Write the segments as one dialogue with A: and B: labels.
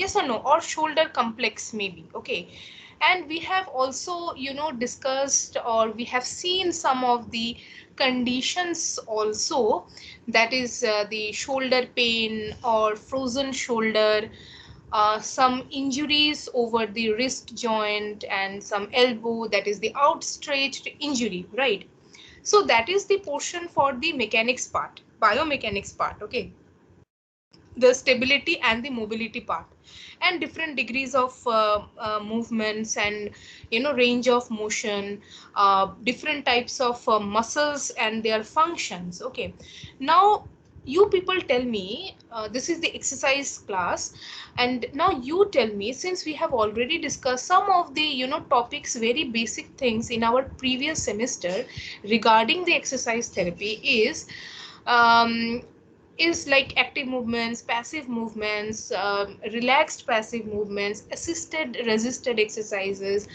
A: Yes or no? Or shoulder complex maybe. Okay. And we have also, discussed, or we have seen some of the conditions also, that is the shoulder pain or frozen shoulder, some injuries over the wrist joint, and some elbow, that is the outstretched injury, right? So that is the portion for the mechanics part, biomechanics part. Okay, the stability and the mobility part, and different degrees of movements, and range of motion, different types of muscles and their functions. Okay, now you people tell me, this is the exercise class, and now you tell me, since we have already discussed some of the topics, very basic things in our previous semester regarding the exercise therapy, um, is like active movements, passive movements, relaxed passive movements, assisted resisted exercises,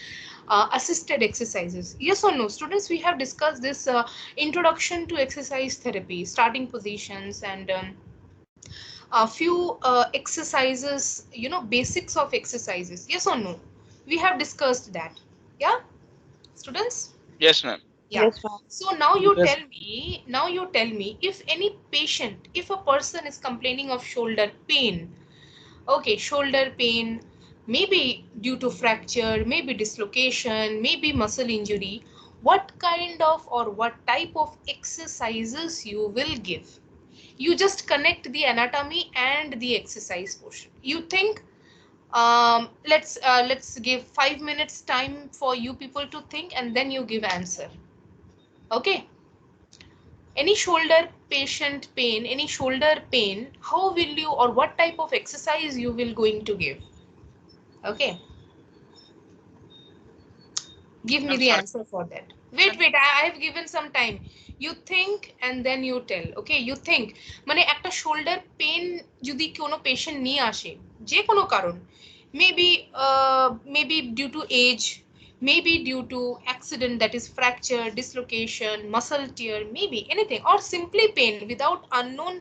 A: assisted exercises. Yes or no, students? We have discussed this introduction to exercise therapy, starting positions, and a few exercises, basics of exercises. Yes or no? We have discussed that. Yeah, students?
B: Yes, ma'am.
A: Yeah.
C: Yes, ma'am.
A: So now
D: Yes.
A: you tell me, if any patient, if a person is complaining of shoulder pain, okay, shoulder pain, maybe due to fracture, maybe dislocation, maybe muscle injury, what kind of or what type of exercises you will give? You just connect the anatomy and the exercise portion. You think, let's give 5 minutes time for you people to think, and then you give answer. Okay, any shoulder patient pain, any shoulder pain, how will you, or what type of exercise you will going to give? Okay, give me
B: Ma'am,
A: the
B: circulation.
A: answer for that. Wait, I have given some time. You think and then you tell. Okay, you think, মানে একটা shoulder pain যদি কোনো patient নিয়ে আসে, যে কোনো কারণ, maybe maybe due to age, maybe due to accident, that is fracture, dislocation, muscle tear, maybe anything, or simply pain without unknown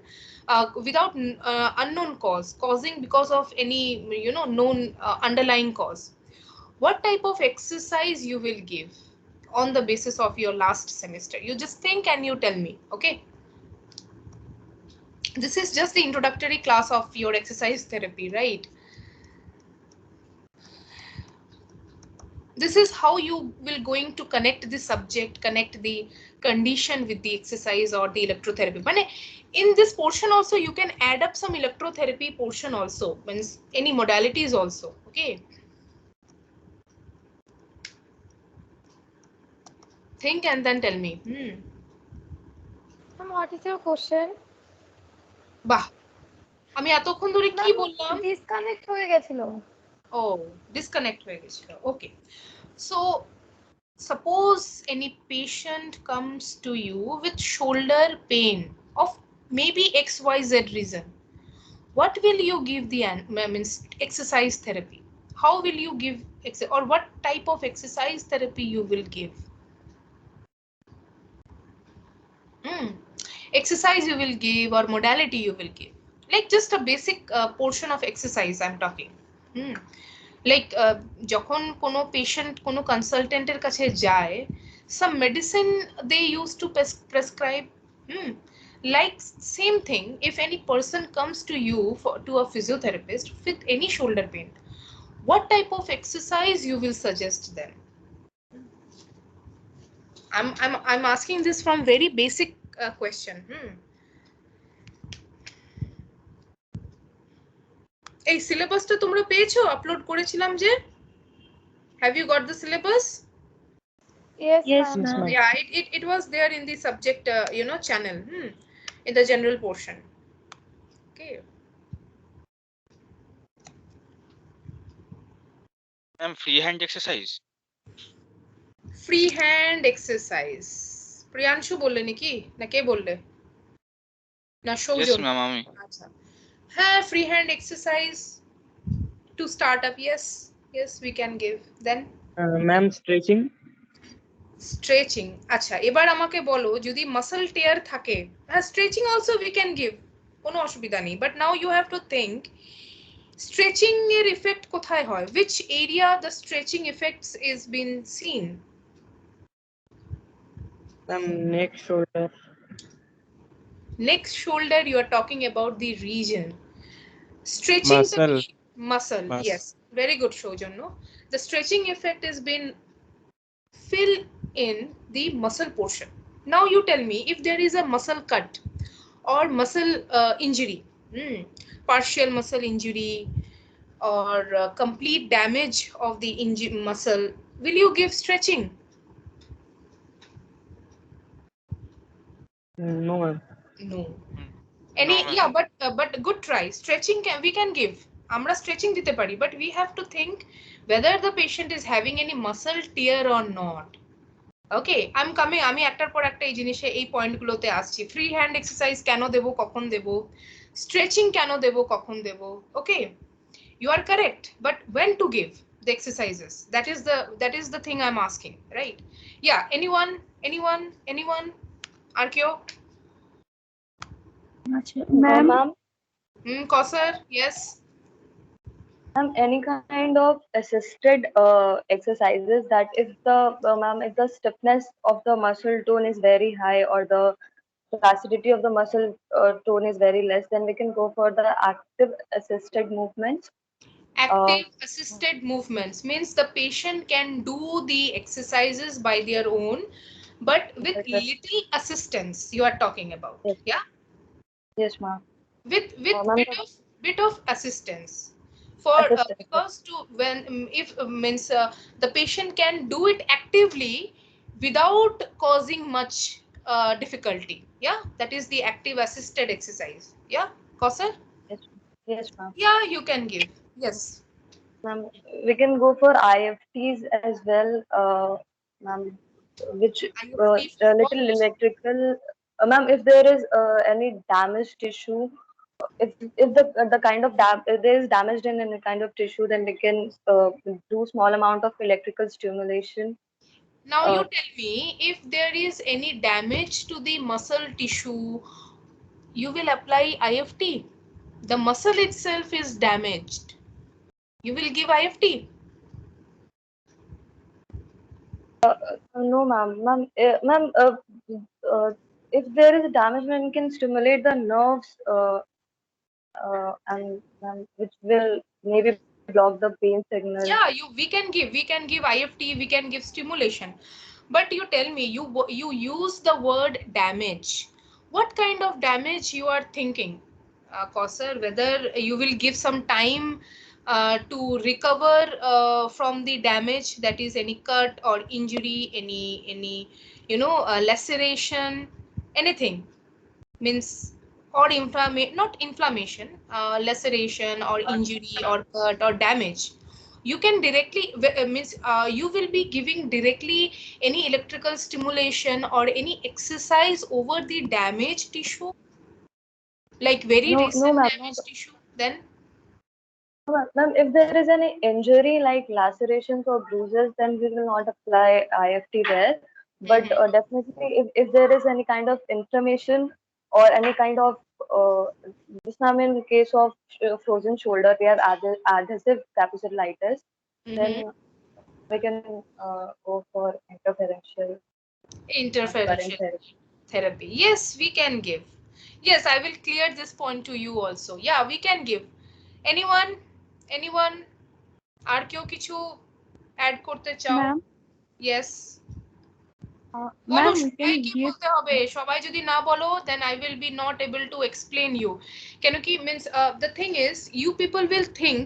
A: cause, causing because of any known underlying cause, what type of exercise you will give on the basis of your last semester? You just think and you tell me. Okay, this is just the introductory class of your exercise therapy, right? This is how you will going to connect the subject, connect the condition with the exercise or the electrotherapy. But in this portion also you can add up some electrotherapy portion also, means any modalities also. Okay, think and then tell me.
C: Ma'am, what is your question?
A: বাহ, আমি এতক্ষণ ধরে কি
C: Ma'am,
A: বললাম?
C: disconnect হয়ে গেছিল।
A: Oh, disconnect হয়ে গেছিল. Okay, so suppose any patient comes to you with shoulder pain of maybe XYZ reason, what will you give the means exercise therapy? How will you give or what type of exercise therapy you will give? Hmm. Exercise you will give or modality you will give, like just a basic portion of exercise I'm talking. Hmm. Like যখন কোনো patient কোনো কনসালটেন্টের কাছে যায়, some medicine they used to prescribe. Hmm. Like same thing, if any person comes to you to a physiotherapist with any shoulder pain, what type of exercise you will suggest them? I'm asking this from very basic question. এই সিলেবাসটা তোমরা পেয়েছো? Upload করেছিলাম যে, have you got the syllabus?
C: Yes,
D: Yes,
C: ma'am.
D: ma'am.
A: Yeah, it was there in the subject channel, in the general portion. Okay,
B: Ma'am, free hand exercise.
A: free hand exercise Priyanshu বললে নাকি, না কে বললে? না
B: Yes,
A: সৌজন?
B: ma'am. আমি
A: আচ্ছা, হ্যাঁ, free hand exercise to start up. Yes, we can give. Then
D: Ma'am, stretching.
A: Stretching. আচ্ছা, এবার আমাকে বলো, যদি মাসল টেয়ার থাকে, হ্যাঁ stretching also we can give, কোনো অসুবিধা নেই, but now you have to think, Stretching এর effect কোথায় হয়? Which area the stretching effects is been seen?
D: Neck, shoulder.
A: Neck, shoulder, you are talking about the region. Stretching the muscle. Yes, very good, Shojanno. The stretching effect has been fill in the muscle portion. Now you tell me, if there is a muscle cut or muscle injury, partial muscle injury or complete damage of the muscle, will you give stretching?
D: No, ma'am.
A: No. Any
B: No, ma'am.
A: yeah, but good try. Stretching we can give. আমরা stretching দিতে পারি, but we have to think whether the patient is having any muscle tear or not. Okay, I'm coming. আমি একটার পর একটা এই জিনিসে এই পয়েন্টগুলোতে আসছি। ফ্রি হ্যান্ড এক্সারসাইজ কেন দেব, কখন দেব, স্ট্রেচিং কেন দেব, কখন দেব। Okay, you are correct, but when to give the exercises, that is the thing I'm asking, right? Yeah, anyone Arkeo?
C: Ma'am,
A: Kausar, yes.
E: Any kind of assisted exercises that if the if the stiffness of the muscle tone is very high or the flacidity of the muscle tone is very less, then we can go for the active assisted movements.
A: Active assisted movements means the patient can do the exercises by their own, but with little assistance you are talking about.
E: Yes.
A: Yeah,
E: Yes, ma'am.
A: with bit of assistance for because to when if means the patient can do it actively without causing much difficulty. Yeah, that is the active assisted exercise. Yeah, Kausar?
E: Yes, ma'am.
A: Yeah, you can give. Yes,
E: Ma'am, we can go for IFTs as well, ma'am, which
A: IFT
E: a little electrical. Ma'am, if there is any damaged tissue, if the kind of if there is damage in any kind of tissue, then we can do small amount of electrical stimulation.
A: Now you tell me, if there is any damage to the muscle tissue, you will apply IFT. The muscle itself is damaged, you will give IFT?
E: No, ma'am. If there is damage, then we can stimulate the nerves, and which will maybe block the pain signal.
A: Yeah, we can give IFT, we can give stimulation. But you tell me, you use the word damage. What kind of damage you are thinking, Kausar? Whether you will give some time to recover from the damage, that is any cut or injury, any laceration, anything, means, or not inflammation, laceration or injury or cut or damage. You can directly means you will be giving directly any electrical stimulation or any exercise over the damaged tissue, like very recent damaged tissue. Then
E: Ma'am, if there is any injury like lacerations or bruises, then we will not apply IFT there. But definitely, if there is any kind of inflammation or any kind of this ma'am, in case of frozen shoulder, we have adhesive capsulitis. Then we can go for interferential
A: therapy. Yes, we can give. Yes, I will clear this point to you also. Yeah, we can give. Anyone আর কেউ কিছু add করতে চাও? Yes. বলো, কি বলতে হবে? সবাই যদি না বলো, then I will be not able to explain you. কেন কি means the thing is, you people will think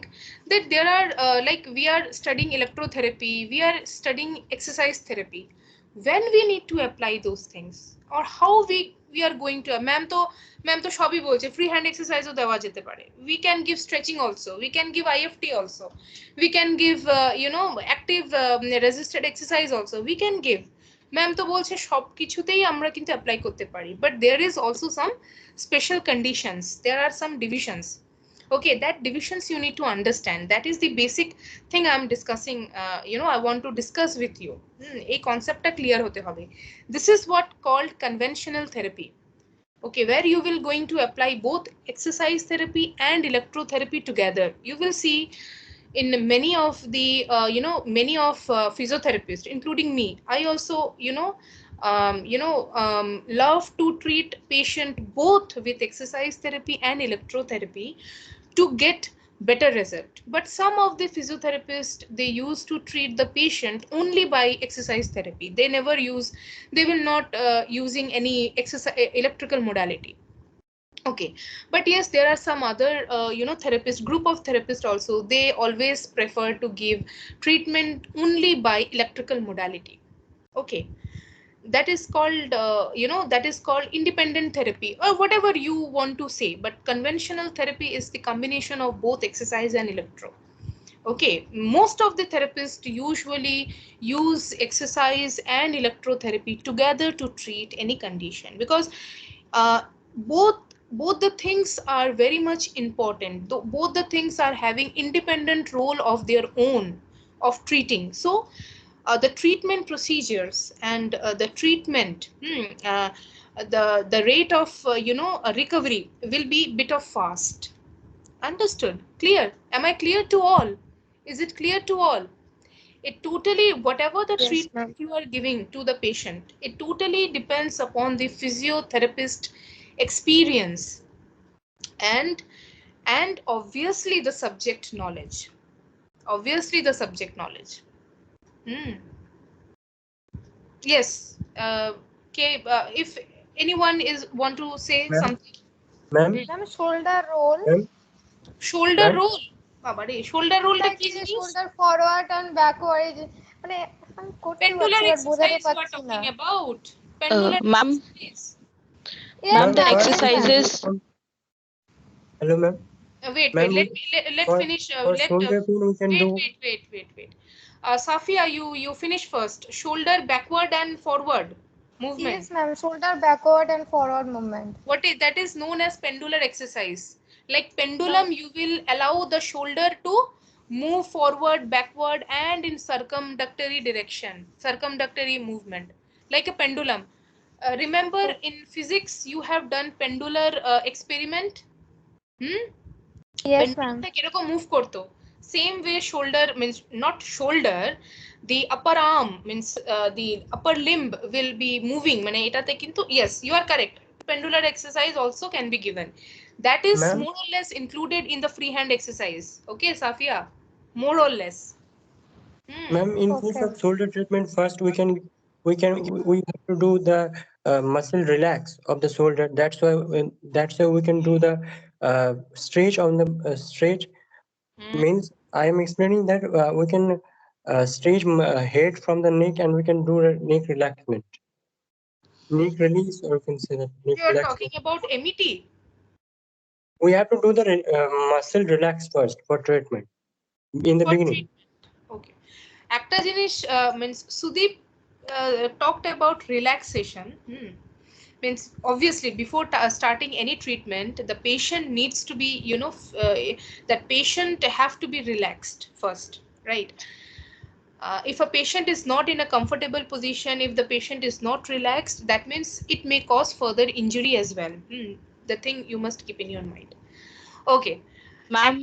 A: that there are like we are studying electrotherapy, we are studying exercise therapy. When we need to apply those things or how we are going to ma'am তো সবই বলছে, free hand এক্সারসাইজও দেওয়া যেতে পারে, we can give stretching also, we can give IFT also, we can give active resisted exercise also, we can give. Ma'am তো বলছে সব কিছুতেই আমরা কিন্তু অ্যাপ্লাই করতে পারি, but there is also some special conditions, there are some divisions. Okay, that divisions you need to understand. That is the basic thing I am discussing. I want to discuss with you. এই কনসেপ্টটা clear হতে হবে. This is what called conventional therapy. okay, where you will going to apply both exercise therapy and electrotherapy together. You will see in many of the many of physiotherapists, including me, I also love to treat patient both with exercise therapy and electrotherapy to get better result. But some of the physiotherapists, they used to treat the patient only by exercise therapy. They never use, they will not using any exercise electrical modality. Okay, but yes, there are some other therapist group of therapists also, they always prefer to give treatment only by electrical modality. Okay, that is called that is called independent therapy, or whatever you want to say, but conventional therapy is the combination of both exercise and electro. Okay, most of the therapists usually use exercise and electrotherapy together to treat any condition, because uh, both both the things are very much important. Both the things are having independent role of their own of treating. So the treatment procedures and the treatment the rate of recovery will be bit of fast. Understood? Clear? Am I clear to all? Is it clear to all? It totally, whatever the
C: Yes,
A: treatment
C: ma'am.
A: you are giving to the patient, it totally depends upon the physiotherapist experience and obviously the subject knowledge. Obviously the subject knowledge. Hmm. Yes. Okay. If anyone is want to say
D: Ma'am,
A: something.
D: ma'am,
A: Hmm.
C: Ma'am, shoulder roll.
D: ma'am,
A: Shoulder
D: ma'am,
A: roll. বাবারে, shoulder roll টা
C: Like
A: কি
C: এই যে
A: জিনিস?
C: shoulder forward and backward, মানে আমি করতে
A: Pendular
C: পারছি বাট বোঝাতে
A: exercise you are
C: পারছি না।
A: talking about. Pendular
F: Ma'am,
A: exercise.
C: Yes,
F: ma'am,
D: ma'am,
F: the
C: ma'am.
D: first
C: Yes,
D: we can
C: ma'am.
D: do
F: exercises.
D: some, hello, ma'am,
A: Wait.
D: ma'am,
A: Let
D: for
A: finish.
D: for
A: Let
D: shoulder pain we can do,
A: wait. Safia, you finish first. Shoulder backward and forward movement.
C: Yes, ma'am. Shoulder backward and forward movement.
A: What is that is known as pendular exercise. Like
C: Ma'am,
A: pendulum, you will allow the shoulder to move forward, backward, and in circumductory direction, circumductory movement, like a pendulum. Remember
C: oh,
A: in physics, you have done pendular experiment. Hmm?
C: yes, ma'am.
A: পেন্ডুলামটা কিরকম move করতো, same way shoulder means not shoulder, the upper arm means the upper limb will be moving, মানে এটাতে কিন্তু yes you are correct, pendular exercise also can be given, that is
D: ma'am,
A: more or less included in the free hand exercise. Okay, Safia, more or less.
D: ma'am. In case
C: Okay.
D: of shoulder treatment, first we have to do the muscle relax of the shoulder. That's why we can do the stretch on the stretch. Means I am explaining that we can stretch head from the neck and we can do a neck relaxation, neck release, or you can say that neck
A: You are talking
D: relaxation.
A: about MET
D: We have to do the muscle relax first for treatment in the
A: for
D: beginning.
A: treatment. Okay, একটা জিনিস means Sudeep talked about relaxation. Means obviously before starting any treatment, the patient needs to be that patient have to be relaxed first, right? If a patient is not in a comfortable position, if the patient is not relaxed, that means it may cause further injury as well. The thing you must keep in your mind. Okay, and
F: Ma'am,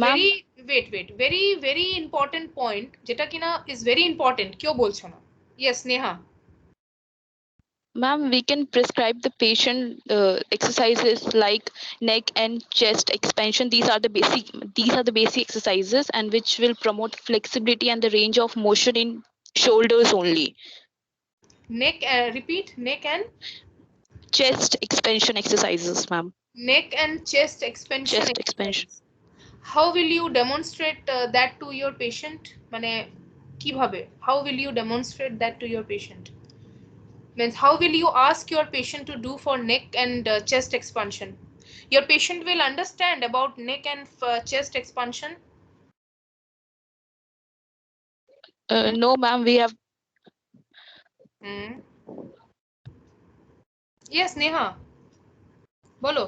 F: ma'am,
A: very very very important point যেটা কিনা is very important, কেউ বলছো না? Yes, Neha.
F: ma'am, we can prescribe the patient exercises like neck and chest expansion. These are the basic exercises, and which will promote flexibility and the range of motion in shoulders only.
A: Neck, repeat, neck and
F: Chest expansion exercises, ma'am.
A: chest expansion
F: Chest expansion.
A: exercise. How will you demonstrate that to your patient? মানে কিভাবে? How will you demonstrate that to your patient? Means how will you ask your patient to do for neck and chest expansion? Your patient will understand about neck and chest expansion.
F: No, ma'am, we have.
A: Hmm. Yes, Neha. বলো।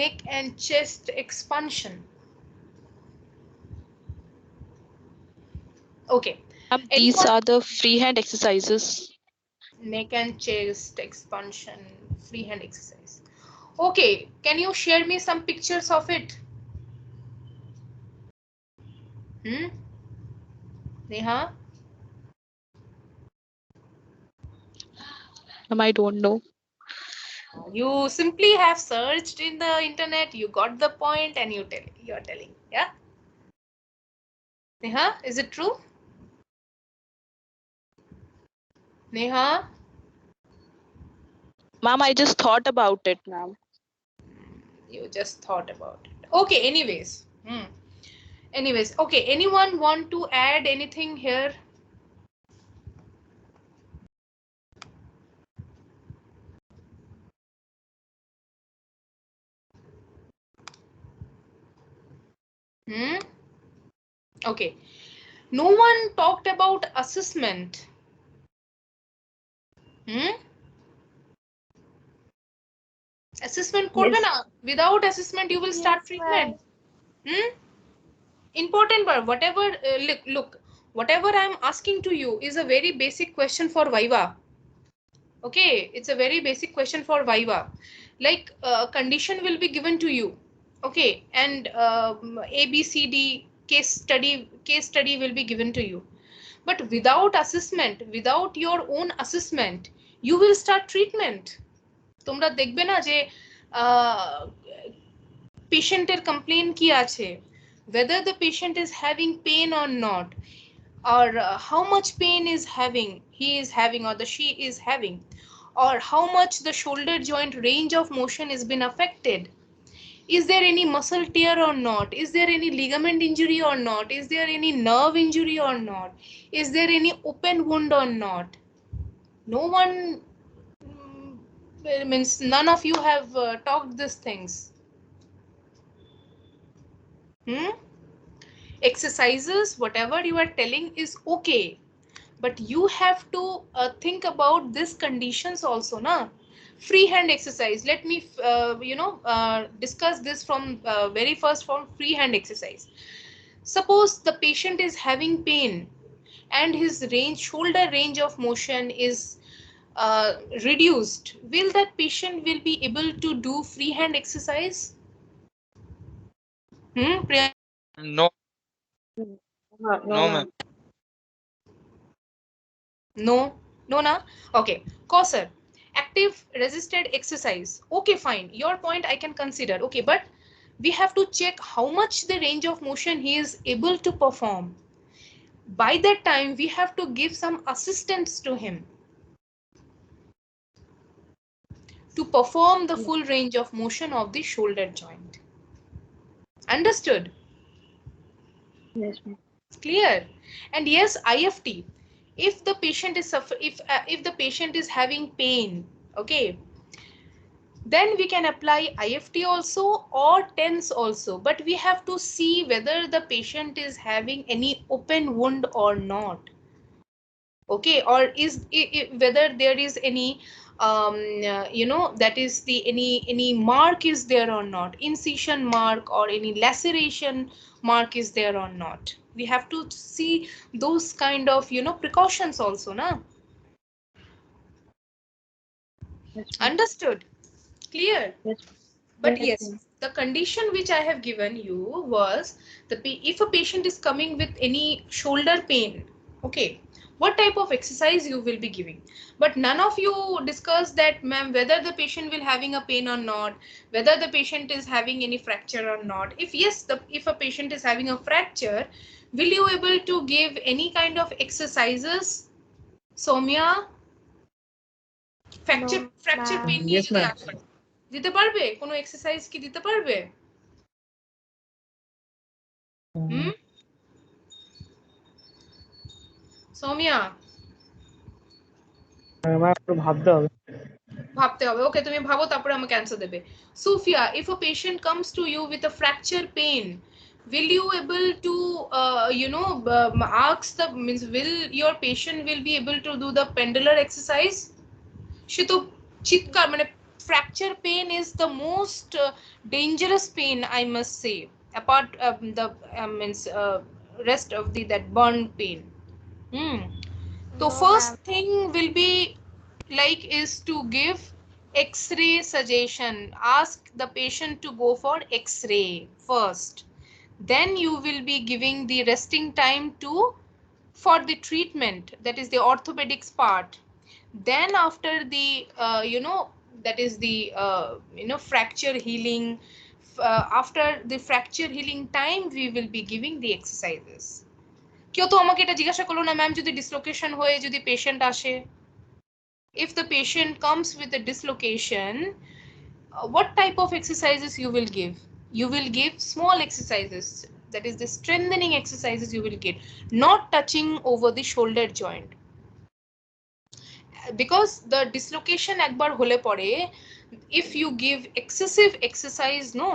A: Neck and chest expansion. Okay.
F: These
A: Anyone?
F: are the freehand exercises.
A: Neck and chest expansion, freehand exercise. Okay, can you share me some pictures of it? Neha?
F: I don't know.
A: You simply have searched in the internet, you got the point, and you're telling, yeah? Neha, is it true? Neha?
F: Ma'am, I just thought about it, ma'am.
A: You just thought about it. Okay, anyways. Anyways, okay, anyone want to add anything here? Okay, no one talked about assessment. Assessment করবে না? Without assessment you will start treatment. Important, but whatever, look, whatever I'm asking to you is a very basic question for Viva. Okay, it's a very basic question for Viva. Like, condition will be given to you. Okay, and ABCD case study will be given to you. But without assessment, without your own assessment, you will start treatment. তোমরা দেখবে না যে পেশেন্টের complain কি আছে, whether the patient is having pain or not, or how much pain he is having or she is having, or how much the shoulder joint range of motion has been affected. Is there any muscle tear or not? Is there any ligament injury or not? Is there any nerve injury or not? Is there any open wound or not? No one, means none of you have talked these things. Exercises, whatever you are telling is okay, but you have to think about these conditions also, na? Freehand exercise, let me discuss this from very first, from freehand exercise. Suppose the patient is having pain and his shoulder range of motion is reduced. Will that patient will be able to do freehand exercise?
B: No. No, ma'am.
A: No, no, na? Okay. Coser, active resisted exercise. Okay, fine. Your point I can consider. Okay, but we have to check how much the range of motion he is able to perform. By that time, we have to give some assistance to him to perform the full range of motion of the shoulder joint. Understood?
E: Yes, ma'am.
A: Clear? And yes, IFT. If the patient is if the patient is having pain, okay, then we can apply IFT also or TENS also, but we have to see whether the patient is having any open wound or not. Okay, or is whether there is any that is the any mark is there or not, incision mark or any laceration mark is there or not. We have to see those kind of precautions also, na?
E: Yes, ma'am.
A: Understood? Clear?
E: Yes.
A: But
E: Yes,
A: yes,
E: ma'am.
A: the condition which I have given you was if a patient is coming with any shoulder pain, okay, what type of exercise you will be giving. But none of you discussed that, ma'am, whether the patient will having a pain or not, whether the patient is having any fracture or not. If yes, if a patient is having a fracture, will you able to give any kind of exercises, Soumya? fracture pain নিয়ে যদি আসে, দিতে পারবে কোনো exercise কি দিতে পারবে? সৌমিয়া,
D: আমার একটু ভাবতে হবে।
A: ভাবতে হবে। ওকে, তুমি ভাবো, তারপরে আমাকে অ্যান্সার দেবে। Sufia, if a patient comes to you with a fracture pain, will you able to ask the means will your patient will be able to do the pendular exercise? সে তো চিৎকার, মানে fracture pain is the most dangerous pain, I must say, apart the means rest of that burn pain. So
C: No,
A: first
C: ma'am.
A: thing will be like is to give X-ray suggestion. Ask the patient to go for X-ray first. Then you will be giving the resting time for the treatment, that is the orthopedics part. Then after the that is the fracture healing, after the fracture healing time we will be giving the exercises. কেউ তো আমাকে এটা জিজ্ঞাসা করলো না ma'am, যদি dislocation হয়ে যদি পেশেন্ট আসে, if the patient comes with a dislocation, what type of exercises you will give? You will give small exercises, that is the strengthening exercises you will give, not touching over the shoulder joint, because the dislocation একবার হলে পরে if you give excessive exercise, no,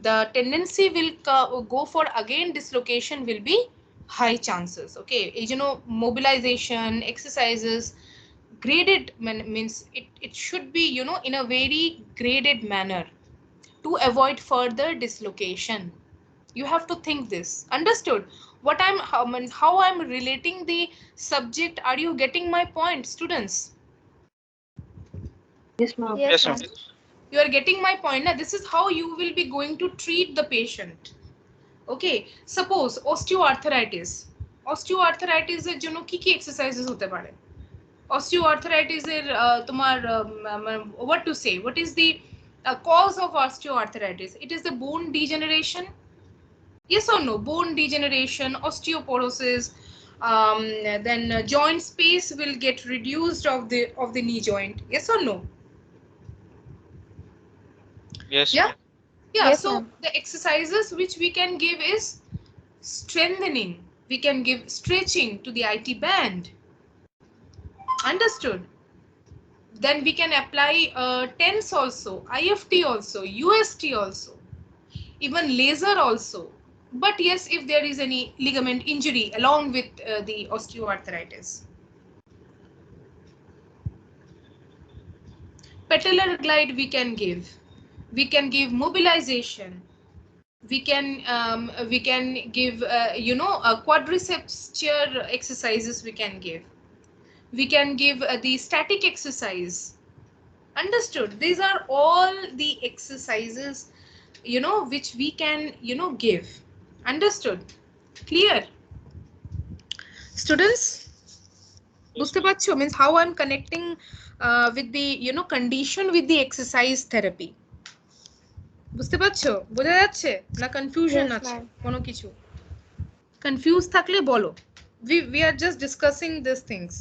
A: the tendency will go for again dislocation will be high chances. Okay, এই জন্য mobilization exercises graded means it should be in a very graded manner to avoid further dislocation. You have to think this. Understood what how I'm relating the subject? Are you getting my point, students?
E: Yes, ma'am.
C: Yes,
B: Yes,
C: ma'am.
B: ma'am.
A: You are getting my point. Now this is how you will be going to treat the patient. Okay, suppose osteoarthritis. Osteoarthritis এর জন্য কি কি exercises হতে পারে? Osteoarthritis এর তোমার what to say, what is the cause of osteoarthritis? It is the bone degeneration. Yes or no? Bone degeneration, osteoporosis, then joint space will get reduced of the knee joint. Yes or no?
B: Yes.
A: Yeah. Yeah,
C: Yes,
A: so
C: ma'am.
A: the exercises which we can give is strengthening. We can give stretching to the IT band. Understood? Then we can apply TENS also, IFT also, UST also, even laser also. But yes, if there is any ligament injury along with the osteoarthritis. Patellar glide we can give. We can give mobilization. We can give quadriceps chair exercises we can give. We can give the static exercise. Understood? These are all the exercises which we can give. Understood? Clear? Students, বুঝতে পারছো? Means how I'm connecting with the condition with the exercise therapy. বুঝতে পারছো? বোঝা যাচ্ছে না confusion
C: Yes,
A: আছে
C: ma'am.
A: কোনো কিছু? কনফিউজ থাকলে বলো. We are just discussing these things.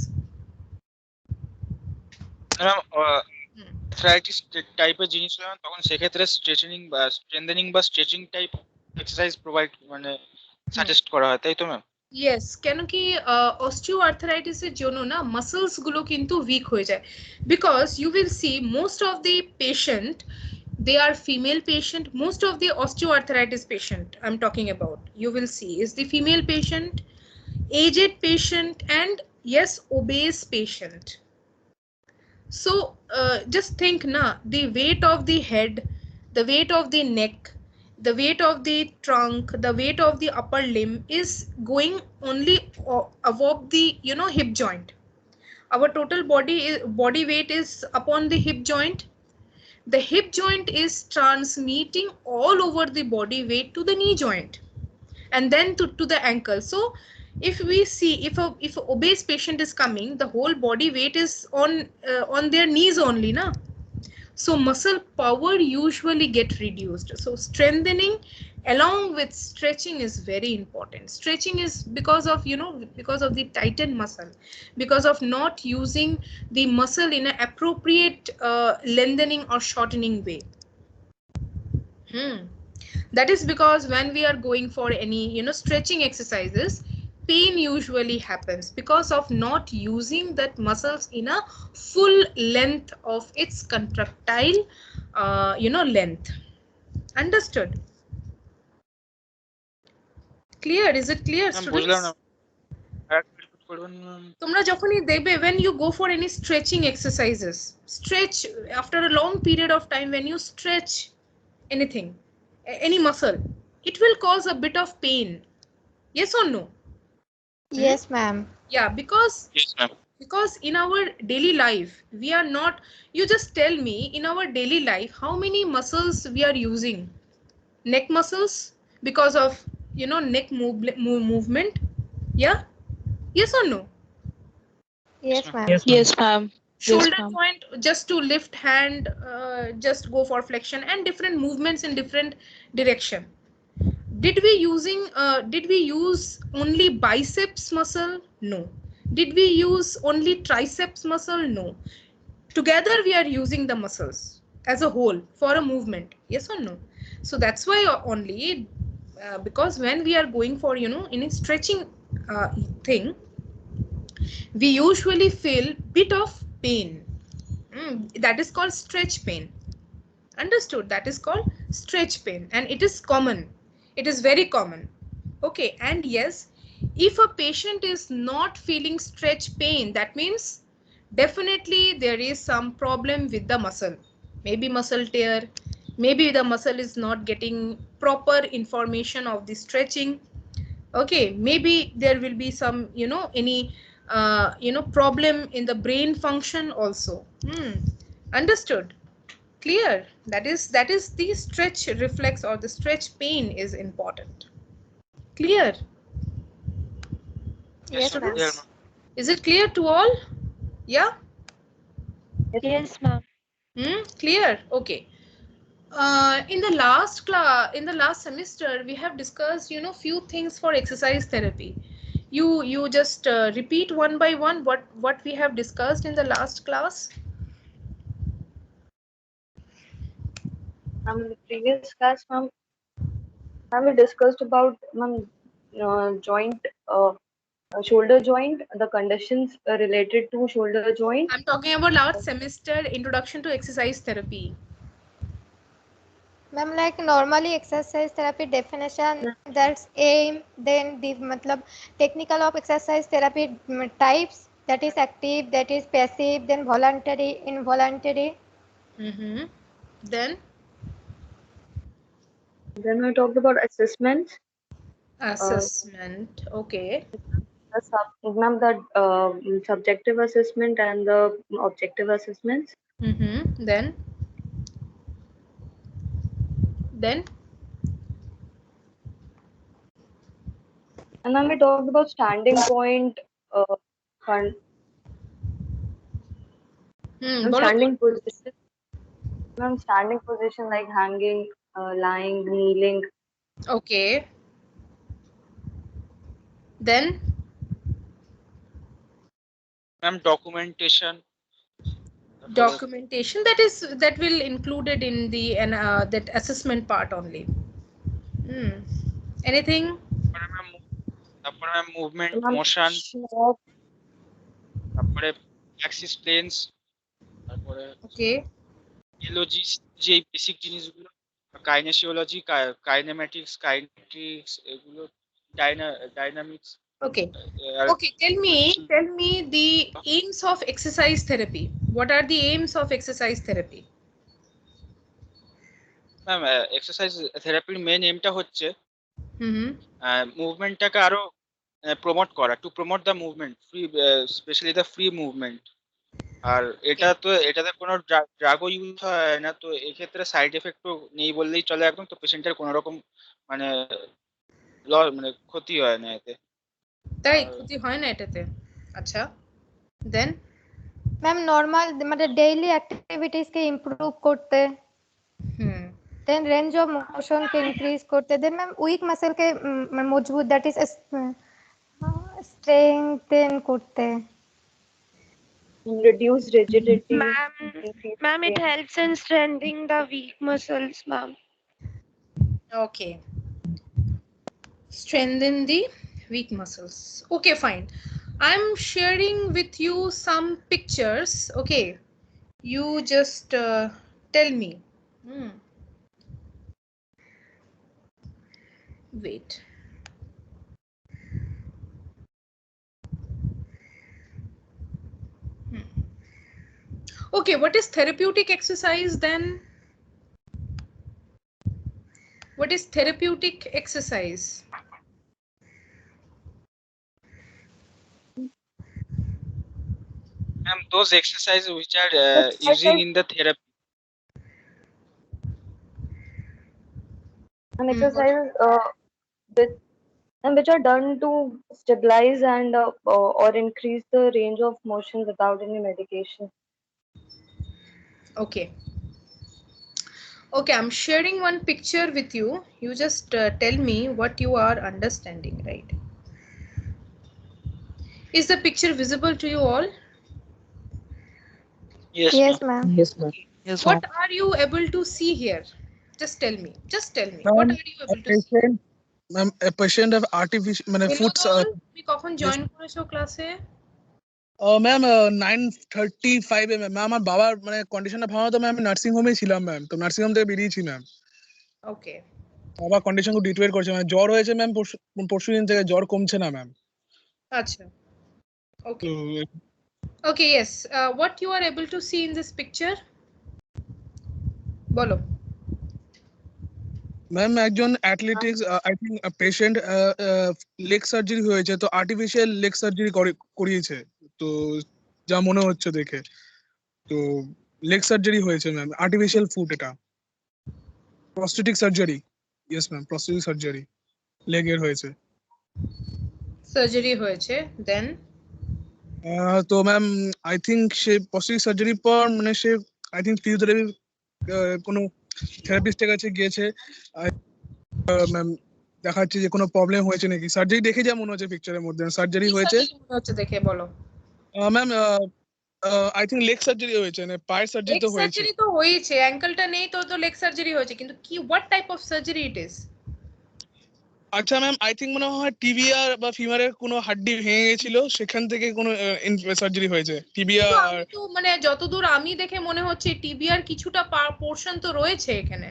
B: Ma'am arthritis টাইপের জিনিস হলে তখন সেক্ষেত্রে স্ট্রেন্থেনিং বা stretching type exercise provide suggest করা হয়, তাই তো ম্যাম?
A: Yes, কেন কি osteoarthritis এর জন্য না মাসলস গুলো কিন্তু উইক হয়ে যায়, because you will see most of the patient, they are female patient. Most of the osteoarthritis patient I'm talking about, you will see, is the female patient, aged patient, and yes, obese patient. So just think na, the weight of the head, the weight of the neck, the weight of the trunk, the weight of the upper limb is going only above the hip joint. Our total body weight is upon the hip joint. The hip joint is transmitting all over the body weight to the knee joint and then to the ankle. So if we see, if a obese patient is coming, the whole body weight is on their knees only na. So muscle power usually get reduced. So strengthening along with stretching is very important. Stretching is because of because of the tightened muscle, because of not using the muscle in an appropriate lengthening or shortening way. That is because when we are going for any stretching exercises, pain usually happens because of not using that muscles in a full length of its contractile length. Understood? Clear? Is it clear,
B: বুঝলাম
A: students?
B: না।
A: তোমরা যখনই দেখবে, when you go for any stretching exercises, stretch after a long period of time. When you stretch anything, any muscle, it will cause a bit of pain. Yes or no?
C: Yes, ma'am.
A: Yeah, because
B: Yes, ma'am.
A: in our daily life we are not, you just tell me, in our daily life how many muscles we are using? Neck muscles, because of neck movement. Yeah, yes or no?
B: Yes,
C: Yes,
B: ma'am.
C: ma'am.
F: Yes, ma'am. Yes,
A: Shoulder
F: ma'am.
A: joint, just to lift hand, just go for flexion and different movements in different direction. Did we use only biceps muscle? No. Did we use only triceps muscle? No. Together we are using the muscles as a whole for a movement. Yes or no? So that's why only, because when we are going for in a stretching thing, we usually feel bit of pain. That is called stretch pain. Understood? That is called stretch pain, and it is common. It is very common. Okay, and yes, if a patient is not feeling stretch pain, that means definitely there is some problem with the muscle. Maybe muscle tear, maybe the muscle is not getting proper information of the stretching. Okay, maybe there will be some any problem in the brain function also. Understood? Clear? That is the stretch reflex or the stretch pain is important. Clear?
B: Yes,
C: Yes,
B: ma'am.
C: ma'am.
B: Clear,
A: Students,
B: ma'am.
A: is it clear to all? Yeah.
E: Yes,
F: Yes, ma'am.
A: Clear? Okay. In the last semester we have discussed few things for exercise therapy. You just repeat one by one what we have discussed in the last class.
E: in the previous class, ma'am, we discussed about joint, shoulder joint, the conditions related to shoulder joint.
A: I'm talking about last semester introduction to exercise therapy.
C: Ma'am, like normally exercise therapy definition, that's aim, then the matlab technical of exercise therapy types, that is active, that is passive, then voluntary, involuntary.
A: Then
E: Then we talked about assessments.
A: assessment. Okay.
E: Ma'am, the subjective assessment and the objective assessments.
A: Then
E: And then we talked about standing point, uh, con- and
A: bolo bolo.
E: standing position like hanging, lying, kneeling.
A: Okay. Then
B: Ma'am, documentation. তারপরে
A: documentation, that will included in the and that assessment part only. Anything?
B: তারপরে ma'am movement,
E: Ma'am,
B: motion,
E: stroke,
B: তারপরে Axis planes, তারপরে
A: Okay.
B: ইলোজি, যে basic জিনিসগুলো, কাইনেসিওলজি, kinematics, kinetics, এগুলো dynamics.
A: Okay. Okay. Tell me the aims of exercise therapy. What are the aims of exercise therapy?
B: Ma'am, exercise থেরাপির main এমটা হচ্ছে
A: Mm-hmm.
B: মুভমেন্টটাকে আরো প্রমোট করা, to promote the movement, free, specially the free movement. আর এটাতে কোনো ড্রাগও use হয় না, তো এক্ষেত্রে সাইড এফেক্টও নেই বললেই চলে একদম। তো পেশেন্টের কোনো রকম মানে মানে ক্ষতি হয় না এতে।
A: তাই ক্ষতি হয় না এটাতে? আচ্ছা। Then
C: मैम नॉर्मल मतलब डेली एक्टिविटीज के इम्प्रूव करते, देन रेंज ऑफ मोशन के इंक्रीज करते, देन मैम वीक मसल के मजबूत दैट इज स्ट्रेंथेन करते।
E: reduce rigidity. increase
G: Ma'am, it
E: pain.
G: helps in strengthening the weak muscles, ma'am.
A: Okay. Strengthen the weak muscles. Okay, fine. I'm sharing with you some pictures. Okay. You just tell me. Wait. Okay, what is therapeutic exercise then? What is therapeutic exercise?
B: those exercises which are
E: Which I
B: using
E: think
B: in the therapy.
E: and exercises which which are done to stabilize and or increase the range of motion without any medication.
A: Okay. Okay, I'm sharing one picture with you. You just tell me what you are understanding, right? Is the picture visible to you all?
B: Yes,
C: Yes,
B: ma'am.
C: ma'am.
D: Yes, ma'am.
H: Yes,
A: What
H: ma'am.
A: are you able to see here? Just tell me. Just tell me. What
H: Ma'am,
A: are you
H: a
A: able to see?
H: patient, ma'am, a patient of artificial, মানে
A: Binod
H: foot.
A: all, তুমি কখন
H: Yes.
A: Join করেছো ক্লাসে?
H: Ma'am 9:35 ma'am আমার বাবার মানে কন্ডিশনটা ভালো তো ম্যাম নার্সিং হোমে ছিলাম ম্যাম, তো নার্সিং হোম থেকে বেরিয়েছি ম্যাম।
A: ওকে।
H: বাবার কন্ডিশন খুব ডিটোরিয়েট করছে, মানে জ্বর হয়েছে ম্যাম পরশু দিন থেকে, জ্বর কমছে না ম্যাম।
A: আচ্ছা। ওকে। Okay, yes. What you are able to see in this picture? বলো।
H: ম্যাম একজন athletics I think patient leg surgery হয়েছে, তো আর্টিফিশিয়াল লেগ সার্জারি করিয়েছে, তো যা মনে হচ্ছে দেখে, তো লেগ সার্জারি হয়েছে ম্যাম, আর্টিফিশিয়াল ফুট, এটা prosthetic surgery. Yes ma'am, prosthetic surgery লেগের হয়েছে।
A: সার্জারি হয়েছে, দেন?
H: তো ম্যাম আই থিঙ্ক সে প্রস্থেটিক সার্জারির পর মানে সে আই থিঙ্ক ফিজিওথেরাপি কোনো থেরাপিস্টের কাছে গিয়েছে, ম্যাম দেখাচ্ছে যে কোনো প্রবলেম হয়েছে নাকি। সার্জারি দেখে যা মনে হচ্ছে পিকচারের মধ্যে সার্জারি হয়েছে
A: মনে হচ্ছে দেখে, বলো।
H: Ma'am I think leg surgery হয়েছে, না পায়ের সার্জারি তো হয়েছে।
A: সার্জারি তো হয়েছে, অ্যাঙ্কেলটা নেই তো, তো লেগ সার্জারি হয়েছে, কিন্তু কি what type of surgery it is?
H: আচ্ছা ম্যাম আই থিঙ্ক মনে হয় টিবিয়া বা ফিমারের কোনো হাড্ডি ভেঙে গেছিল, সেখান থেকে কোনো সার্জারি হয়েছে টিবিয়া।
A: আমি তো মানে যতদূর আমি দেখে মনে হচ্ছে টিবিআর কিছুটা পোরশন তো রয়েছে এখানে,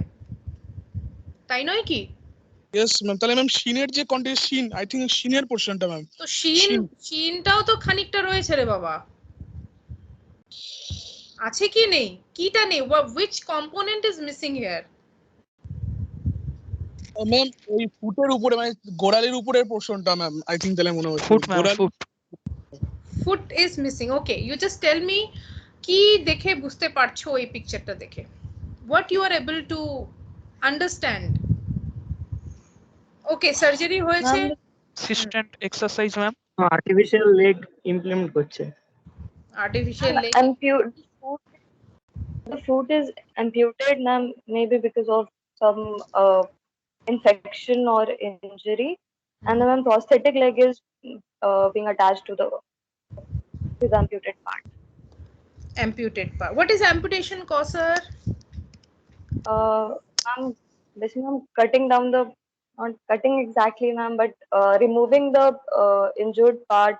A: তাই নয় কি?
H: ইয়েস ম্যাম, তাহলে ম্যাম শিনের যে কন্ডিশন, আই থিঙ্ক শিনের পোরশনটা ম্যাম।
A: তো শিনটাও তো খানিকটা রয়েছে রে বাবা, আছে কি নেই? কিটা নেই? which component is missing here?
H: Ma'am ওই ফুটের উপরে মানে গোড়ালির উপরের পোরশনটা ম্যাম আই থিঙ্ক তাহলে মনে হচ্ছে
I: foot ma'am, foot
A: foot is missing. Okay, you just tell me কি দেখে বুঝতে পারছো এই পিকচারটা দেখে, what you are able to understand? Okay, surgery হয়েছে,
I: সিস্টেন্ট exercise ma'am,
D: artificial leg implement করছে।
A: artificial leg.
E: The foot is amputated now, maybe because of some infection or injury, and then prosthetic leg is being attached to the amputed part.
A: Amputed part. What is amputation cause, sir?
E: Ma'am, basically I'm cutting down the, not cutting exactly ma'am, but removing the injured part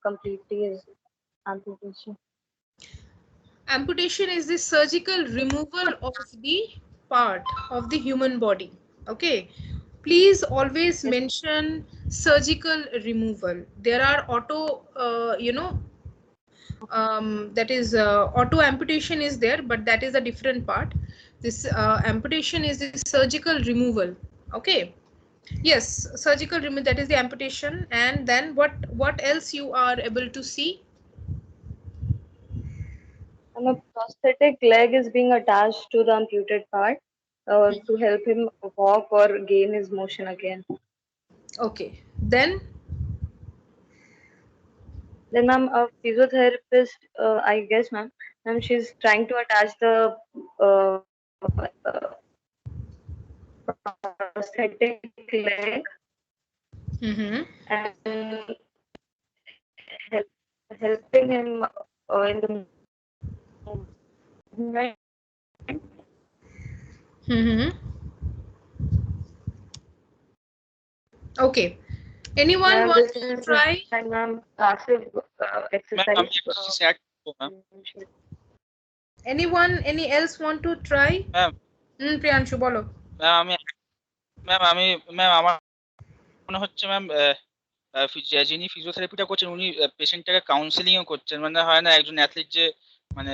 E: completely is amputation.
A: Amputation is the surgical removal of the part of the human body. Okay, please always mention surgical removal. There are auto that is auto amputation is there, but that is a different part. This amputation is the surgical removal. Okay, yes, surgical removal, that is the amputation. And then what else you are able to see?
E: And a prosthetic leg is being attached to the amputed part to help him walk or gain his motion again.
A: Okay, then
E: ma'am, a physiotherapist, I guess ma'am, she's trying to attach the prosthetic leg and helping him in the movement.
A: Okay, anyone want to try?
E: Ma'am, passive exercise.
B: আমি একটু স্যাট ma'am.
A: Any else want to try?
B: Ma'am
A: Priyanshu বলো।
B: Ma'am আমার মনে হচ্ছে ma'am যিনি ফিজিওথেরাপিটা করছেন উনি পেশেন্টটাকে কাউন্সেলিংও করছেন, মানে হয় না একজন অ্যাথলিট যে মানে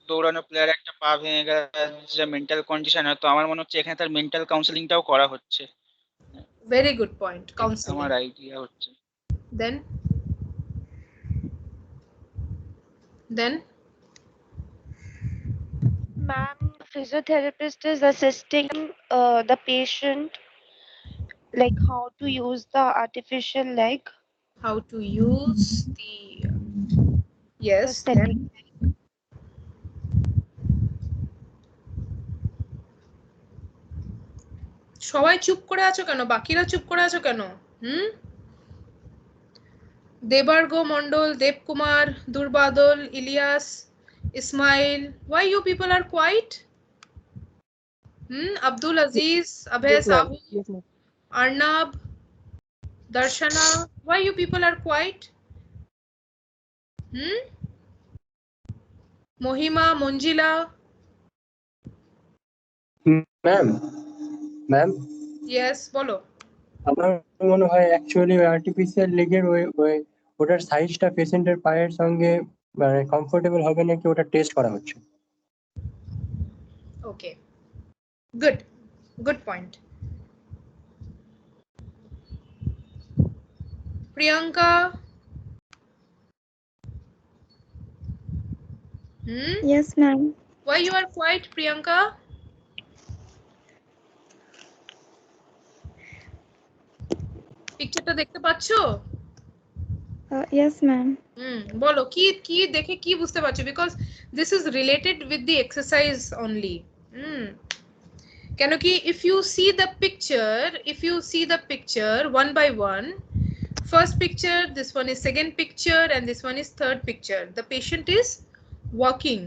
B: দৌড়ানো প্লেয়ার একটা পা ভেঙে গেছে, যে মেন্টাল কন্ডিশন হয়, তো আমার মনে হচ্ছে এখানে তার মেন্টাল কাউন্সেলিংটাও করা হচ্ছে।
A: ভেরি গুড পয়েন্ট, কাউন্সেলিং
B: আমার আইডিয়া হচ্ছে।
A: দেন Then
G: Ma'am, physiotherapist is assisting the patient, like how to use the artificial leg.
A: how to use the, yes, then
G: Prosthetic.
A: সবাই চুপ করে আছো কেন? বাকিরা চুপ করে আছো কেন? Debarg Mondal, Debkumar, Durbadal, Ilyas, Ismail, why you people are quiet? Abdul Aziz, Abhay Sahu, Arnab, Darshana, why you people are quiet? Mohima, Monjila.
D: Ma'am
A: Yes, বলো।
D: আমার মনে হয় অ্যাকচুয়ালি আর্টিফিশিয়াল লেগের ওটার সাইজটা পেশেন্টের পায়ের সঙ্গে মানে কমফোর্টেবল হবে নাকি ওটা টেস্ট করা হচ্ছে।
A: Okay, good point. Priyanka,
G: Yes, ma'am.
A: why you are quiet, Priyanka? পিকচারটা দেখতে পাচ্ছো?
G: Yes, ma'am.
A: বলো কি কি দেখে কি বুঝতে পারছো, because this is related with the exercise only. কেন কি if you see the picture one by one, first picture, this one is second picture, and this one is third picture. The patient is walking.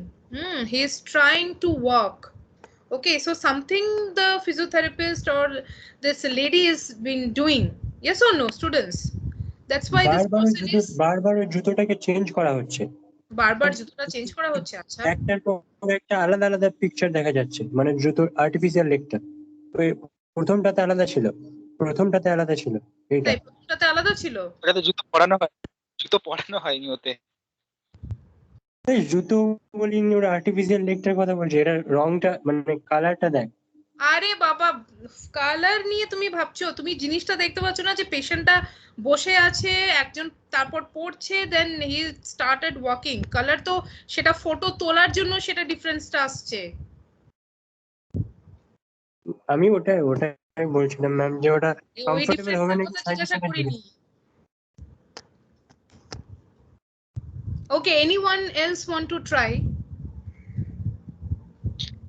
A: He is trying to walk. Okay, so something the physiotherapist or this lady is been doing. Yes or no, students? That's why this person is
D: বারবার জুতোটাকে change করা হচ্ছে।
A: বারবার জুতোটা change করা হচ্ছে। আচ্ছা,
D: একটার পর একটা আলাদা আলাদা পিকচার দেখা যাচ্ছে, মানে জুতো আর্টিফিশিয়াল লেগটা প্রথমটাতে আলাদা ছিল, এইটা
A: প্রথমটাতে আলাদা ছিল।
B: ওটাতে জুতো পরানো হয়নি ওতে।
D: জুতো বলিনি, ওরা আর্টিফিশিয়াল লেগটার কথা বলছে। এটা রংটা মানে কালারটা দেখ।
A: আরে বাবা, কালার নিয়ে তুমি ভাবছো? তুমি জিনিসটা দেখতে পাচ্ছ না যে পেশেন্টটা বসে আছে, একজন তারপর পড়ছে, দেন হি স্টার্টেড ওয়াকিং। কালার তো সেটা ফটো তোলার জন্য সেটা ডিফারেন্সটা আসছে।
D: আমি ওটাই বলছিলাম ম্যাম, যে ওটা কমফোর্টেবল হবে নাকি সাজেশন করিনি।
A: Okay, anyone else want to try?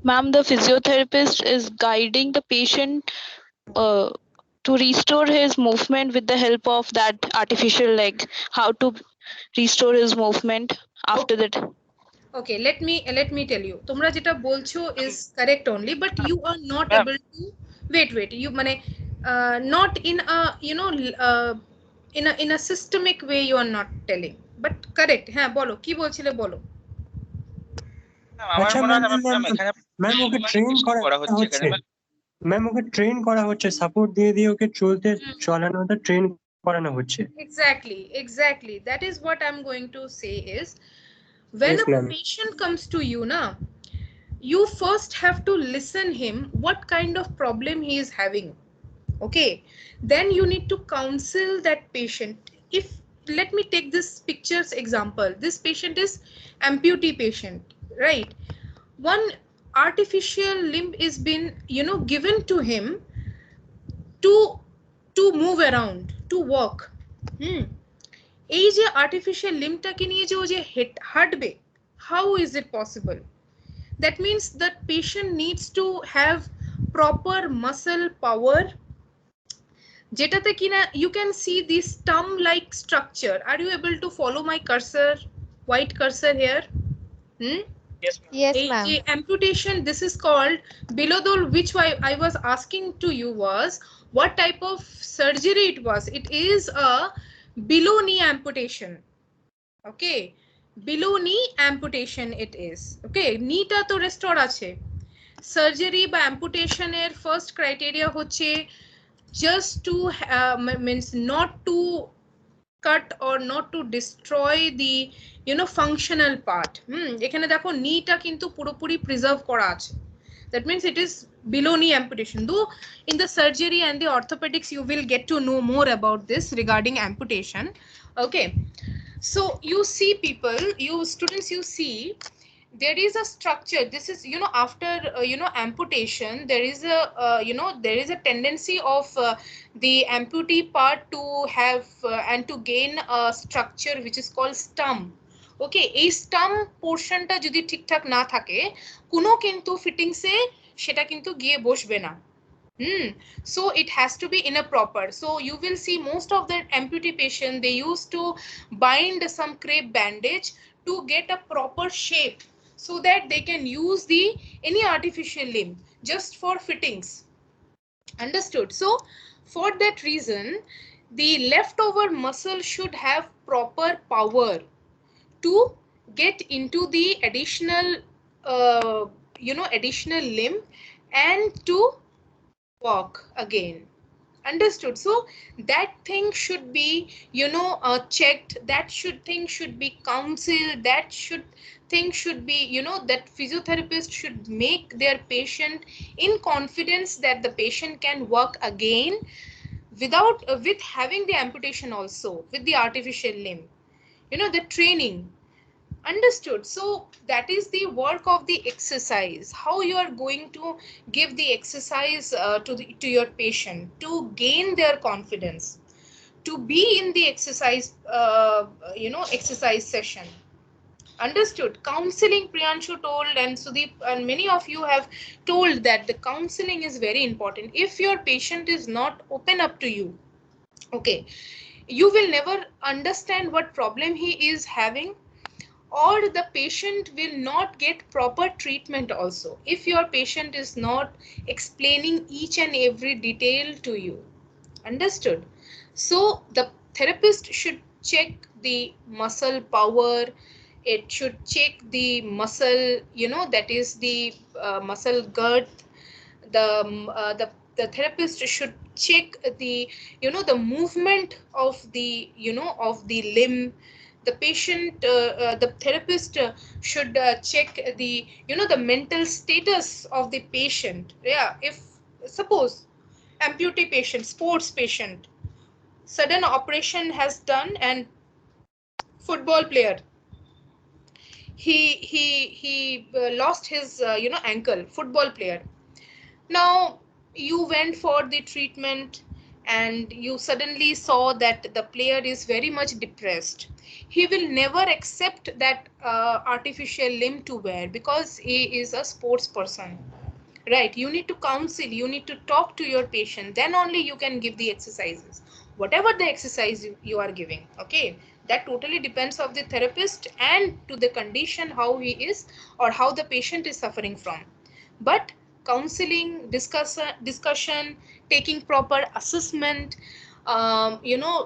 F: Ma'am, the physiotherapist is guiding the patient to restore his movement with the help of that artificial leg. How to restore his movement after that.
A: Okay, let me tell you. তোমরা যেটা বলছো is correct only, but you are not able to wait. You মানে not in a in a systemic way you are not telling, but correct. হ্যাঁ বলো, কি বলছিলে বলো।
D: আচ্ছা ম্যাম, ওকে ট্রেন করা হচ্ছে, সাপোর্ট দিয়ে ওকে চলানোটা ট্রেন করানো হচ্ছে।
A: Exactly. That is what I'm going to say is, when a patient comes to you na, you first have to listen him what kind of problem he is having. Okay, then you need to counsel that patient. If let me take this picture's example. This patient is amputee patient, right? One artificial limb is been given to him to move around, to walk. এই যে artificial লিম্বটাকে নিয়ে যে ও যে হাঁটবে, how is it possible? That means that patient needs to have proper muscle power, যেটাতে কিনা you can see this thumb like structure. Are you able to follow my cursor, white cursor here?
C: Yes, ma'am.
A: Amputation, this is called below the, which I was asking to you was what type of surgery it was. It is a below knee amputation. Okay, below knee amputation it is. Okay, knee ta to restore আছে। Surgery বা amputation এর first criteria হচ্ছে just to means not to cut or not to destroy the functional part. এখানে দেখো নিটা কিন্তু পুরোপুরি preserve করা আছে। That means it is below knee amputation. Though in the surgery and the orthopedics you will get to know more about this regarding amputation. Okay, So you see people, you students, you see there is a structure. This is, you know, after amputation, there is a there is a tendency of the amputee part to have and to gain a structure which is called stump. ওকে, এই stump পোর্শনটা যদি ঠিকঠাক না থাকে, কোনো কিন্তু ফিটিংসে সেটা কিন্তু গিয়ে বসবে না। So it has to be in a proper. So you will see most of the amputee patient, they used to bind some crepe bandage to get a proper shape so that they can use the any artificial limb just for fittings. Understood? So for that reason, the leftover muscle should have proper power to get into the additional additional limb and to walk again. Understood? So that thing should be checked, that thing should be counseled, that thing should be, that physiotherapist should make their patient in confidence that the patient can walk again without with having the amputation also, with the artificial limb, the training. Understood? So that is the work of the exercise, how you are going to give the exercise to your patient to gain their confidence to be in the exercise exercise session. Understood? Counseling, Priyanshu told, and Sudeep and many of you have told that the counseling is very important. If your patient is not open up to you, okay, you will never understand what problem he is having, or the patient will not get proper treatment also if your patient is not explaining each and every detail to you. Understood? So the therapist should check the muscle power, it should check the muscle, that is the muscle girth. The therapist should check the the movement of the of the limb. The patient the therapist should check the the mental status of the patient. Yeah, if suppose amputee patient, sports patient, sudden operation has done, and football player, he lost his ankle, football player. Now you went for the treatment and you suddenly saw that the player is very much depressed. He will never accept that artificial limb to wear because he is a sports person. Right? You need to counsel, you need to talk to your patient, then only you can give the exercises, whatever the exercise you are giving. Okay, that totally depends of the therapist and to the condition how he is or how the patient is suffering from. But counseling, discussion, taking proper assessment,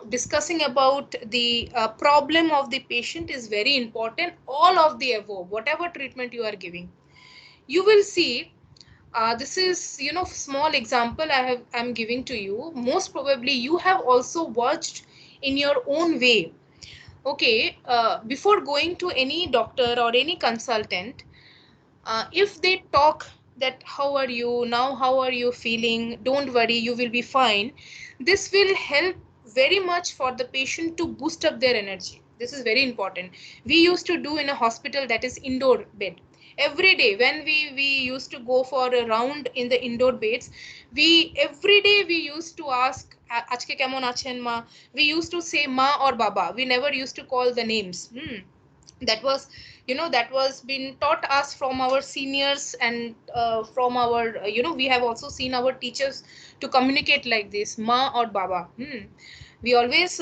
A: discussing about the problem of the patient is very important. All of the above, whatever treatment you are giving, you will see. This is, small example I'm giving to you. Most probably you have also watched in your own way. Okay, before going to any doctor or any consultant, if they talk that how are you now, how are you feeling, don't worry, you will be fine, this will help very much for the patient to boost up their energy. This is very important. We used to do in a hospital, that is indoor bed. Every day when we used to go for a round in the indoor beds, we every day we used to ask আজকে কেমন আছেন মা. We used to say ma or baba, we never used to call the names. That was, that was been taught us from our seniors and from our we have also seen our teachers to communicate like this, ma or baba. We always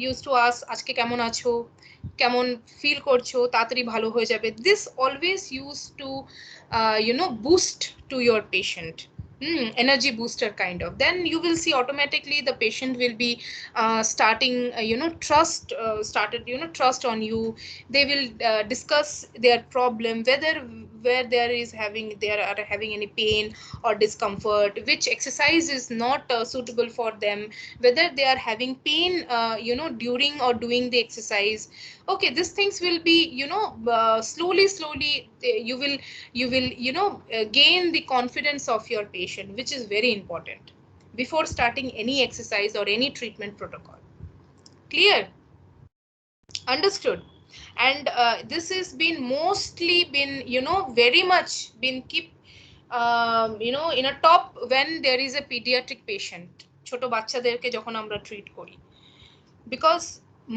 A: used to ask আজকে কেমন আছো, কেমন feel করছো, তাড়াতাড়ি ভালো হয়ে যাবে. This always used to boost to your patient. Energy booster kind of. Then you will see automatically the patient will be starting trust on you. They will discuss their problem, whether where they are having any pain or discomfort, which exercise is not suitable for them, whether they are having pain during or doing the exercise. Okay, these things will be slowly you will gain the confidence of your patient, which is very important before starting any exercise or any treatment protocol. Clear? Understood? And this has been mostly been, you know, very much been keep, you know, in a top when there is a pediatric patient, ছোট বাচ্চাদেরকে যখন আমরা treat করি, because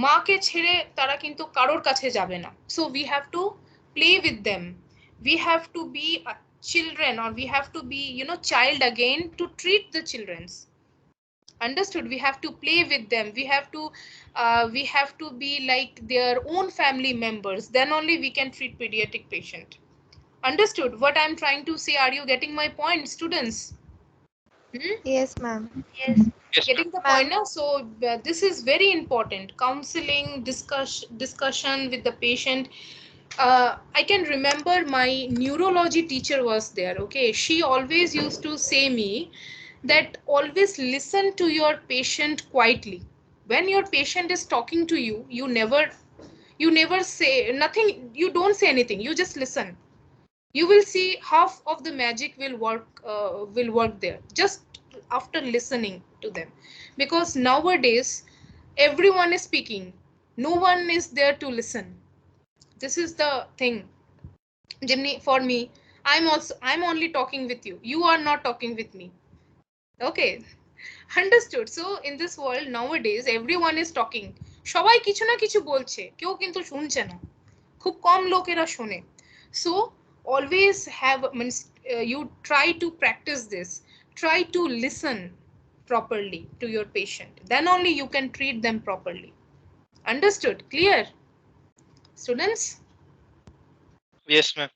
A: মাকে ছেড়ে তারা কিন্তু কারোর কাছে যাবে না, so we have to play with them, we have to be a children, or we have to be, you know, child again to treat the children's. Understood? We have to play with them, we have to be like their own family members, then only we can treat pediatric patient. Understood what I'm trying to say? Are you getting my point, students?
C: Yes, ma'am.
G: Yes.
A: Getting the point now? So this is very important, counseling, discussion with the patient. I can remember my neurology teacher was there, okay, she always used to say me that always listen to your patient quietly. When your patient is talking to you, you never say nothing, you don't say anything, you just listen. You will see half of the magic will work there just after listening to them, because nowadays everyone is speaking, no one is there to listen. This is the thing, Jimny. For me, I'm only talking with you, you are not talking with me. Okay, understood? So in this world nowadays everyone is talking, সবাই কিছু না কিছু বলছে, কেউ কিন্তু শুনছে না, খুব কম লোকেরা শোনে। So always have, means you try to practice this, try to listen properly to your patient, then only you can treat them properly. Understood? Clear, students?
B: Yes, ma'am.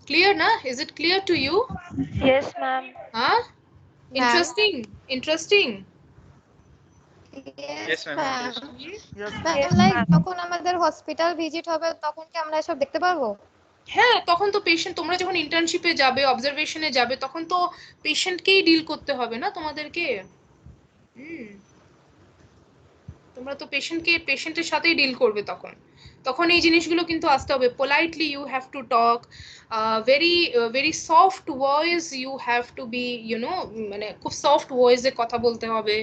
A: Clear na? Is it clear to you?
G: Yes, ma'am.
A: Huh?
C: Ma'am.
A: Interesting.
C: Yes,
B: Yes, ma'am.
C: ma'am.
I: Yes,
C: Ma'am,
G: Yes,
C: like
G: ma'am.
C: যখন আমাদের hospital visit হবে তখন কি আমরা এসব দেখতে পারবো?
A: হ্যাঁ, তখন তো পেশেন্ট, তোমরা যখন ইন্টার্নশিপে যাবে, অবজারভেশনে যাবে, তখন তো পেশেন্টকেই ডিল করতে হবে না তোমাদেরকে। তোমরা তো পেশেন্টের সাথেই ডিল করবে, তখন এই জিনিসগুলো কিন্তু আসতে হবে। Politely you have to talk, very soft voice you have to be, you know, মানে খুব সফট ভয়েসে কথা বলতে হবে,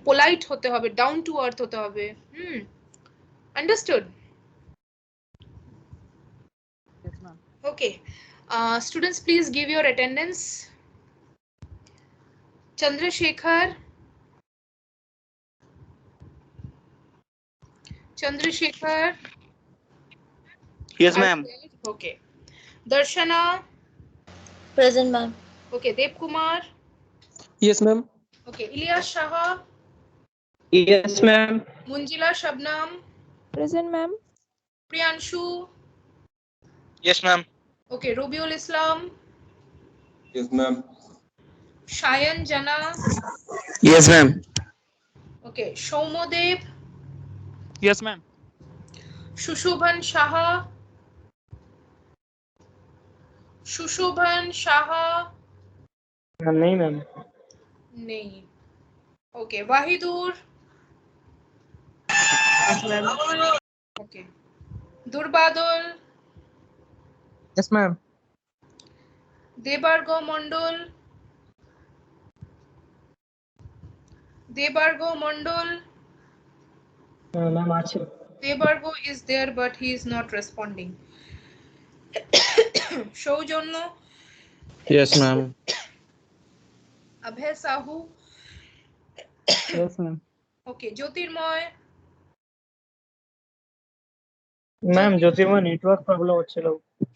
A: পোলাইট হতে হবে, ডাউন টু আর্থ হতে হবে। Understood?
I: yes, ma'am.
A: Okay, students, please give your attendance. Chandrasekhar.
J: Yes, ma'am.
A: Okay. Darshana.
K: Present, ma'am.
A: Okay. Dev Kumar.
D: Yes, ma'am.
A: Okay. Ilyas Shaha.
J: Yes, ma'am.
A: Munjila Shabnam.
K: Present, ma'am.
A: Priyanshu.
B: Yes, ma'am.
A: Okay. Rubiul Islam.
L: Yes, ma'am.
A: Shayan Jana.
J: Yes, ma'am.
A: Okay. Shaumodev.
I: Yes, ma'am.
A: Shushubhan Shaha.
J: नहीं ma'am.
A: नहीं। Okay. Wahidur.
J: Yes, ma'am.
A: Okay. Durbadol.
J: Yes, ma'am.
A: Debargo Mondol.
J: Ma'am, আছে।
A: Debargo is there, but he is not responding. Shoujonno.
J: Yes, ma'am.
A: Abhay Sahu.
J: Yes, ma'am.
A: Okay. Jyotirmoy.
J: Ma'am, Jyotirmoy network problem হচ্ছিল।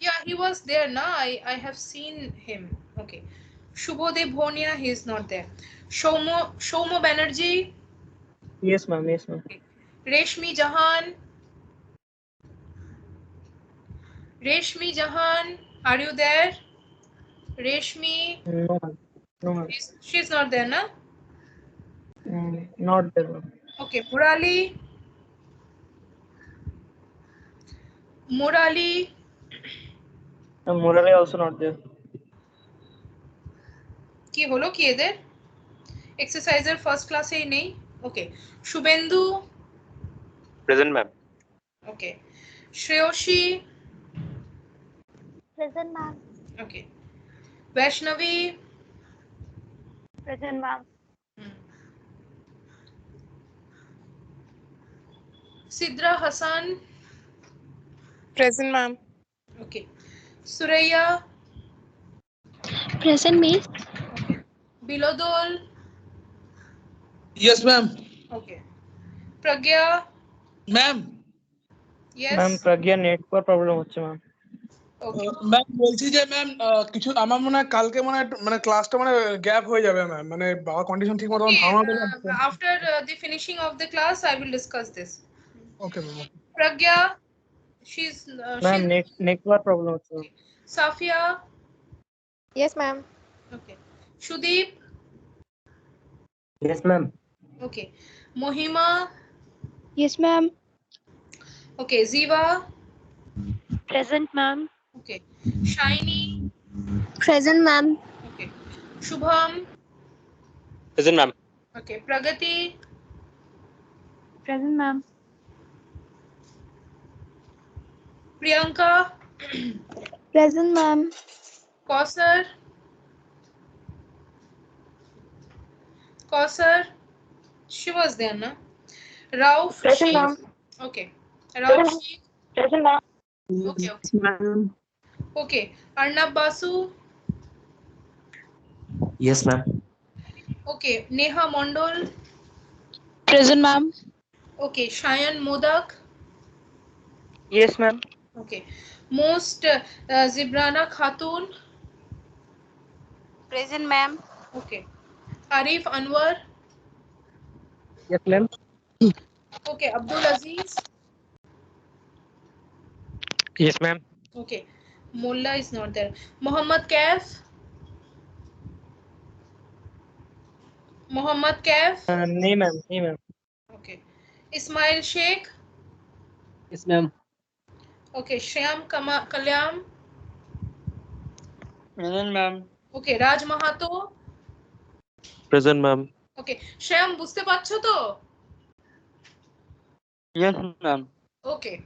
A: Yeah, he was there. Na, I have seen him. Okay. Shubhodev Bhonia, he is not there. Shaumo Banerjee.
J: Yes, ma'am. Yes, ma'am.
A: Okay. Reshmi Jahan, are you there? Reshmi.
J: No, ma'am. No, ma'am.
A: She's not there, na?
J: Not there, ma'am.
A: Okay. Murali.
J: Murali also not there.
A: কি হলো কি এদের? এক্সারসাইজের first ক্লাসেই নেই। ওকে। Suvendu.
L: Present, ma'am.
A: ওকে। Shreyasi.
G: Present, ma'am.
A: ওকে। বৈষ্ণবী।
G: Present, ma'am.
A: Sidra Hassan.
M: Present, ma'am.
A: Okay. Suraya.
K: Present, miss.
A: Okay. Bilodol.
H: Yes, ma'am.
A: Okay. Pragya.
H: Ma'am.
A: Yes.
J: Ma'am Pragya network problem হচ্ছে ma'am.
A: Okay.
H: Ma'am বলছি যে ma'am কিছু আমার মনে হয় কালকে মানে ক্লাসটা মানে গ্যাপ হয়ে যাবে ম্যাম, মানে বাবা কন্ডিশন ঠিক মতো
A: Okay,
H: ধারণা দেবে।
A: after the finishing of the class, I will discuss this.
H: Okay ma'am.
A: Pragya, she's
J: ma'am network problem হচ্ছে।
A: Safia.
C: Yes, ma'am.
A: Okay. Shudeep.
D: Yes, ma'am.
A: Okay. Mohima.
K: Yes, ma'am.
A: Okay. Ziva.
G: Present, ma'am.
A: Okay. Shiny.
K: Present, ma'am.
A: Okay. Shubham.
L: Present, ma'am.
A: Okay. Pragati.
K: Present, ma'am.
A: Priyanka.
K: Present, ma'am.
A: Kausar. Kausar. She was there, na? Rauf.
G: Present, ma'am.
A: Okay. Rauf.
G: Present, ma'am.
A: Okay. Okay. Arnab Basu.
N: Yes, ma'am.
A: Okay. Neha Mondol.
F: Present, ma'am.
A: Okay. Shayan Modak.
J: Yes, ma'am.
A: Okay. Most Zibrana Khatun.
G: Present, ma'am.
A: Okay. Arif Anwar.
J: Yes, ma'am.
A: Okay. Abdul Aziz.
J: Yes, ma'am.
A: Okay. Mullah is not there. Muhammad Kaif. Muhammad Kaif.
J: नहीं ma'am, नहीं ma'am.
A: Okay. Ismail Sheikh.
J: Yes, ma'am.
A: Okay. Shyam Kalyam.
J: Present, ma'am.
A: Okay. Raj Mahato.
L: Present, ma'am.
A: Okay. Shyam বুঝতে পারছো তো?
J: Yes, ma'am.
A: Okay.